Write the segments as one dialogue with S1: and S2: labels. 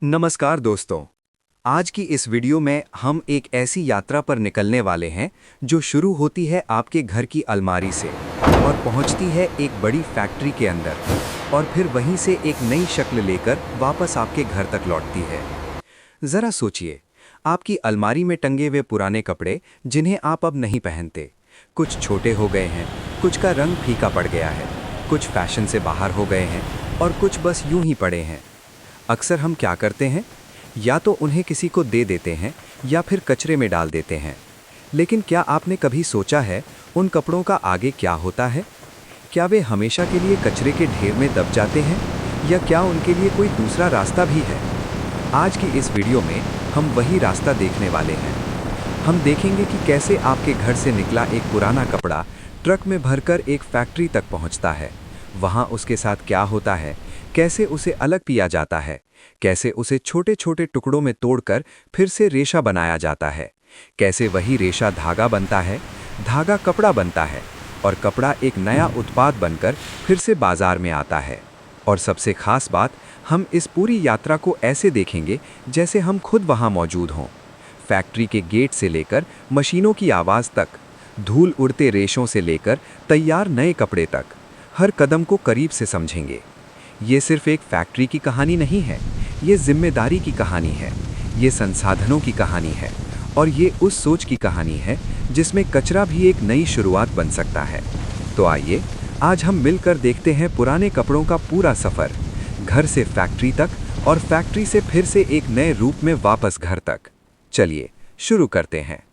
S1: नमस्कार दोस्तों। आज की इस वीडियो में हम एक ऐसी यात्रा पर निकलने वाले हैं जो शुरू होती है आपके घर की अलमारी से और पहुंचती है एक बड़ी फैक्ट्री के अंदर और फिर वहीं से एक नई शक्ल लेकर वापस आपके घर तक लौटती है। ज़रा सोचिए, आपकी अलमारी में टंगे हुए पुराने कपड़े जिन्हें आप अब नहीं पहनते, कुछ छोटे हो गए हैं, कुछ का रंग फीका पड़ गया है, कुछ फैशन से बाहर हो गए हैं और कुछ बस यूं ही पड़े हैं। अक्सर हम क्या करते हैं, या तो उन्हें किसी को दे देते हैं या फिर कचरे में डाल देते हैं। लेकिन क्या आपने कभी सोचा है उन कपड़ों का आगे क्या होता है? क्या वे हमेशा के लिए कचरे के ढेर में दब जाते हैं या क्या उनके लिए कोई दूसरा रास्ता भी है? आज की इस वीडियो में हम वही रास्ता देखने वाले हैं। हम देखेंगे कि कैसे आपके घर से निकला एक पुराना कपड़ा ट्रक में भरकर एक फैक्ट्री तक पहुंचता है। वहां उसके साथ क्या होता है, कैसे उसे अलग किया जाता है, कैसे उसे छोटे छोटे टुकड़ों में तोड़कर फिर से रेशा बनाया जाता है, कैसे वही रेशा धागा बनता है, धागा कपड़ा बनता है और कपड़ा एक नया उत्पाद बनकर फिर से बाजार में आता है। और सबसे खास बात, हम इस पूरी यात्रा को ऐसे देखेंगे जैसे हम खुद वहां मौजूद हों। फैक्ट्री के गेट से लेकर मशीनों की आवाज़ तक, धूल उड़ते रेशों से लेकर तैयार नए कपड़े तक, हर कदम को करीब से समझेंगे। ये सिर्फ एक फैक्ट्री की कहानी नहीं है, ये जिम्मेदारी की कहानी है, ये संसाधनों की कहानी है और ये उस सोच की कहानी है जिसमें कचरा भी एक नई शुरुआत बन सकता है। तो आइए आज हम मिलकर देखते हैं पुराने कपड़ों का पूरा सफ़र, घर से फैक्ट्री तक और फैक्ट्री से फिर से एक नए रूप में वापस घर तक। चलिए शुरू करते हैं।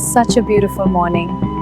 S2: such a beautiful morning.